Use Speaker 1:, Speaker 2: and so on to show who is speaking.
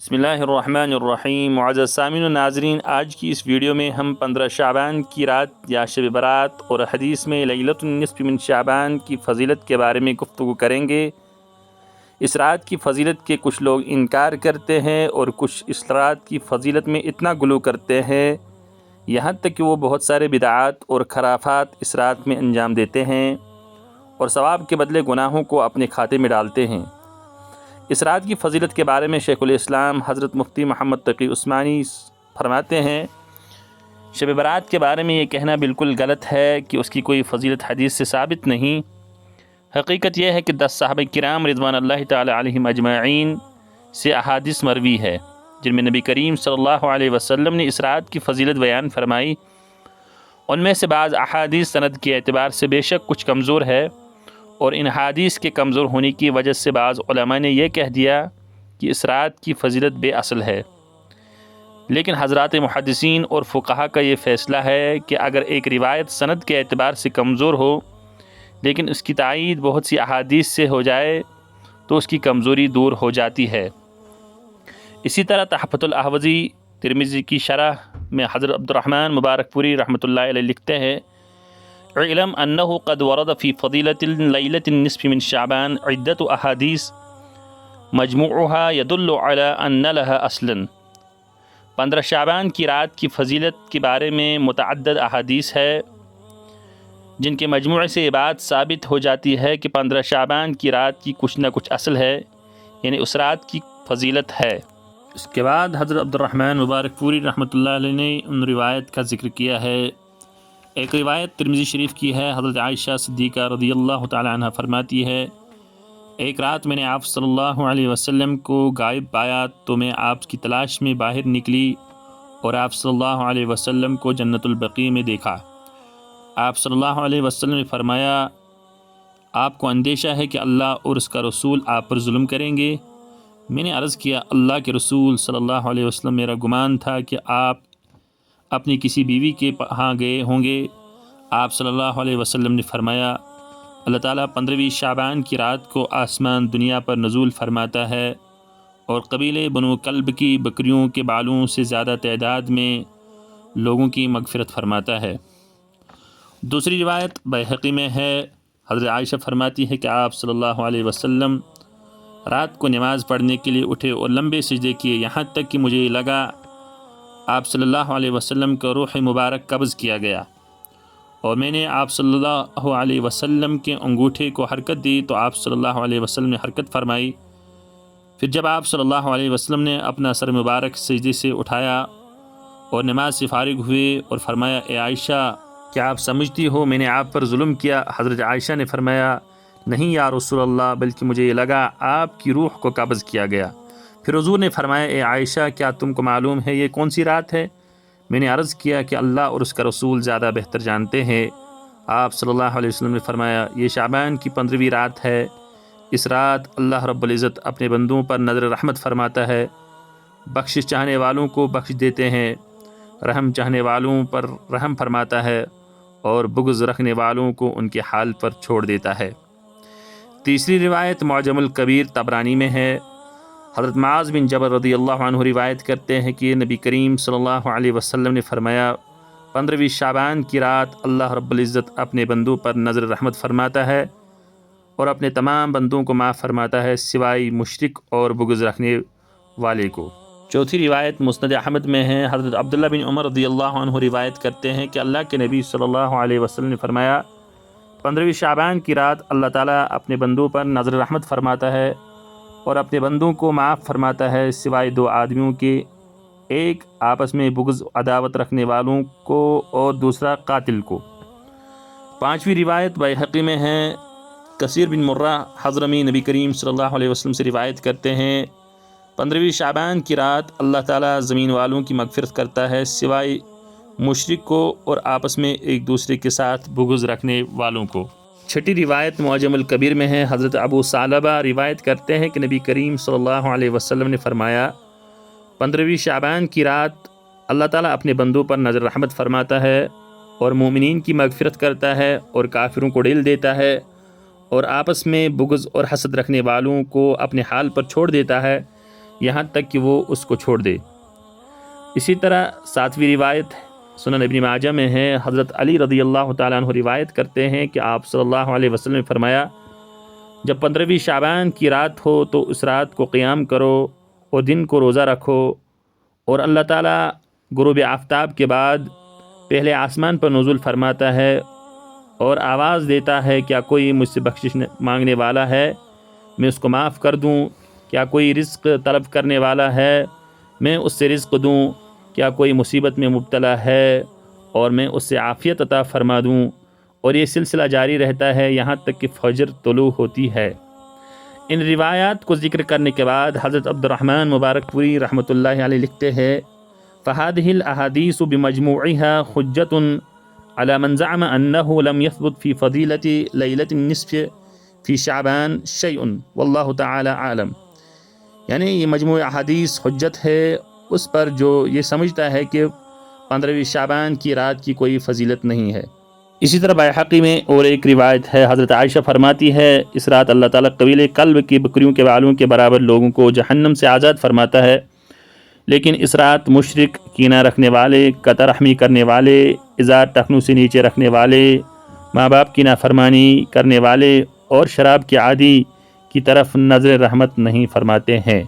Speaker 1: بسم اللہ الرحمن الرحیم۔ معزز سامعین و ناظرین، آج کی اس ویڈیو میں ہم 15 شعبان کی رات یا شب برات اور حدیث میں لیلۃ النصف من شعبان کی فضیلت کے بارے میں گفتگو کریں گے۔ اس رات کی فضیلت کے کچھ لوگ انکار کرتے ہیں اور کچھ اس رات کی فضیلت میں اتنا غلو کرتے ہیں یہاں تک کہ وہ بہت سارے بدعات اور خرافات اس رات میں انجام دیتے ہیں اور ثواب کے بدلے گناہوں کو اپنے کھاتے میں ڈالتے ہیں۔ اس رات کی فضیلت کے بارے میں شیخ الاسلام حضرت مفتی محمد تقی عثمانی فرماتے ہیں، شب برات کے بارے میں یہ کہنا بالکل غلط ہے کہ اس کی کوئی فضیلت حدیث سے ثابت نہیں۔ حقیقت یہ ہے کہ 10 صحابہ کرام رضوان اللہ تعالی علیہم اجمعین سے احادیث مروی ہے جن میں نبی کریم صلی اللہ علیہ وسلم نے اس رات کی فضیلت بیان فرمائی۔ ان میں سے بعض احادیث سند کے اعتبار سے بے شک کچھ کمزور ہے، اور ان حدیث کے کمزور ہونے کی وجہ سے بعض علماء نے یہ کہہ دیا کہ اس رات کی فضیلت بے اصل ہے۔ لیکن حضرات محدثین اور فقہا کا یہ فیصلہ ہے کہ اگر ایک روایت سند کے اعتبار سے کمزور ہو لیکن اس کی تائید بہت سی احادیث سے ہو جائے تو اس کی کمزوری دور ہو جاتی ہے۔ اسی طرح تحفۃ الاحوذی ترمذی کی شرح میں حضرت عبد الرحمن مبارک پوری رحمۃ اللہ علیہ لکھتے ہیں، اعلم انه قد ورد في فضيلة ليلة النصف من شعبان عدة احاديث مجموعها يدل على ان لها اصلا۔ 15 شعبان کی رات کی فضیلت کے بارے میں متعدد احادیث ہے جن کے مجموعے سے یہ بات ثابت ہو جاتی ہے کہ 15 شعبان کی رات کی کچھ نہ کچھ اصل ہے، یعنی اس رات کی فضیلت ہے۔ اس کے بعد حضرت عبد الرحمن مبارک پوری رحمۃ اللہ علیہ نے ان روایت کا ذکر کیا ہے۔ ایک روایت ترمذی شریف کی ہے، حضرت عائشہ صدیقہ رضی اللہ تعالی عنہ فرماتی ہے، ایک رات میں نے آپ صلی اللہ علیہ وسلم کو غائب پایا تو میں آپ کی تلاش میں باہر نکلی اور آپ صلی اللہ علیہ وسلم کو جنت البقیع میں دیکھا۔ آپ صلی اللہ علیہ وسلم نے فرمایا، آپ کو اندیشہ ہے کہ اللہ اور اس کا رسول آپ پر ظلم کریں گے؟ میں نے عرض کیا، اللہ کے رسول صلی اللہ علیہ وسلم، میرا گمان تھا کہ آپ اپنی کسی بیوی کے ہاں گئے ہوں گے۔ آپ صلی اللہ علیہ وسلم نے فرمایا، اللہ تعالیٰ 15ویں شعبان کی رات کو آسمان دنیا پر نزول فرماتا ہے اور قبیلے بنو کلب کی بکریوں کے بالوں سے زیادہ تعداد میں لوگوں کی مغفرت فرماتا ہے۔ دوسری روایت بیہقی میں ہے، حضرت عائشہ فرماتی ہے کہ آپ صلی اللہ علیہ وسلم رات کو نماز پڑھنے کے لیے اٹھے اور لمبے سجدے کیے، یہاں تک کہ مجھے لگا آپ صلی اللہ علیہ وسلم کا روح مبارک قبض کیا گیا، اور میں نے آپ صلی اللہ علیہ وسلم کے انگوٹھے کو حرکت دی تو آپ صلی اللہ علیہ وسلم نے حرکت فرمائی۔ پھر جب آپ صلی اللہ علیہ وسلم نے اپنا سر مبارک سجدے سے اٹھایا اور نماز سے فارغ ہوئے اور فرمایا، اے عائشہ، کیا آپ سمجھتی ہو میں نے آپ پر ظلم کیا؟ حضرت عائشہ نے فرمایا، نہیں یا رسول اللہ، بلکہ مجھے یہ لگا آپ کی روح کو قبض کیا گیا۔ پھر حضور نے فرمایا، اے عائشہ، کیا تم کو معلوم ہے یہ کون سی رات ہے؟ میں نے عرض کیا کہ اللہ اور اس کا رسول زیادہ بہتر جانتے ہیں۔ آپ صلی اللہ علیہ وسلم نے فرمایا، یہ شعبان کی 15ویں رات ہے۔ اس رات اللہ رب العزت اپنے بندوں پر نظر رحمت فرماتا ہے، بخشش چاہنے والوں کو بخش دیتے ہیں، رحم چاہنے والوں پر رحم فرماتا ہے اور بغض رکھنے والوں کو ان کے حال پر چھوڑ دیتا ہے۔ تیسری روایت معجم الکبیر طبرانی میں ہے، حضرت معاذ بن جبل رضی اللہ عنہ روایت کرتے ہیں کہ نبی کریم صلی اللہ علیہ وسلم نے فرمایا، 15ویں شعبان کی رات اللہ رب العزت اپنے بندوں پر نظر رحمت فرماتا ہے اور اپنے تمام بندوں کو معاف فرماتا ہے سوائے مشرک اور بغض رکھنے والے کو۔ چوتھی روایت مسند احمد میں ہے، حضرت عبداللہ بن عمر رضی اللہ عنہ روایت کرتے ہیں کہ اللہ کے نبی صلی اللہ علیہ وسلم نے فرمایا، 15ویں شعبان کی رات اللہ تعالیٰ اپنے بندوں پر نظر رحمت فرماتا ہے اور اپنے بندوں کو معاف فرماتا ہے سوائے 2 آدمیوں کے، ایک آپس میں بغض عداوت رکھنے والوں کو اور دوسرا قاتل کو۔ 5ویں روایت بیہقی میں ہے، کثیر بن مرہ حضرمی نبی کریم صلی اللہ علیہ وسلم سے روایت کرتے ہیں، 15ویں شعبان کی رات اللہ تعالیٰ زمین والوں کی مغفرت کرتا ہے سوائے مشرک کو اور آپس میں ایک دوسرے کے ساتھ بغض رکھنے والوں کو۔ 6ٹھی روایت معجم الکبیر میں ہے، حضرت ابو ثعلبہ روایت کرتے ہیں کہ نبی کریم صلی اللہ علیہ وسلم نے فرمایا، 15ویں شعبان کی رات اللہ تعالیٰ اپنے بندوں پر نظر رحمت فرماتا ہے اور مومنین کی مغفرت کرتا ہے اور کافروں کو ڈیل دیتا ہے اور آپس میں بغض اور حسد رکھنے والوں کو اپنے حال پر چھوڑ دیتا ہے یہاں تک کہ وہ اس کو چھوڑ دے۔ اسی طرح 7ویں روایت سنن ابن ماجہ میں ہے، حضرت علی رضی اللہ تعالیٰ عنہ روایت کرتے ہیں کہ آپ صلی اللہ علیہ وسلم نے فرمایا، جب 15ویں شعبان کی رات ہو تو اس رات کو قیام کرو اور دن کو روزہ رکھو، اور اللہ تعالیٰ غروب آفتاب کے بعد پہلے آسمان پر نزول فرماتا ہے اور آواز دیتا ہے، کیا کوئی مجھ سے بخشش مانگنے والا ہے میں اس کو معاف کر دوں، کیا کوئی رزق طلب کرنے والا ہے میں اس سے رزق دوں، کیا کوئی مصیبت میں مبتلا ہے اور میں اس سے عافیت عطا فرما دوں، اور یہ سلسلہ جاری رہتا ہے یہاں تک کہ فجر طلوع ہوتی ہے۔ ان روایات کو ذکر کرنے کے بعد حضرت عبد الرحمن مبارک پوری رحمۃ اللہ علیہ لکھتے ہیں، فَهَذِهِ الْأَحَادِيثُ بِمَجْمُوعِهَا حُجَّةٌ عَلَى مَنْ زَعَمَ أَنَّهُ لَمْ يَثْبُتْ فِي فَضِيلَةِ لَيْلَةِ النِّصْفِ فِي شَعْبَانَ شَيْءٌ وَاللَّهُ تَعَالَى أَعْلَمُ۔ یعنی یہ مجموع احادیث حجت ہے اس پر جو یہ سمجھتا ہے کہ 15ویں شعبان کی رات کی کوئی فضیلت نہیں ہے۔ اسی طرح بیہقی میں اور ایک روایت ہے، حضرت عائشہ فرماتی ہے، اس رات اللہ تعالیٰ قبیلے کلب کی بکریوں کے بالوں کے برابر لوگوں کو جہنم سے آزاد فرماتا ہے، لیکن اس رات مشرک، کینہ رکھنے والے، قطع رحمی کرنے والے، ازار ٹخنوں سے نیچے رکھنے والے، ماں باپ کی نافرمانی کرنے والے اور شراب کے عادی کی طرف نظر رحمت نہیں فرماتے ہیں۔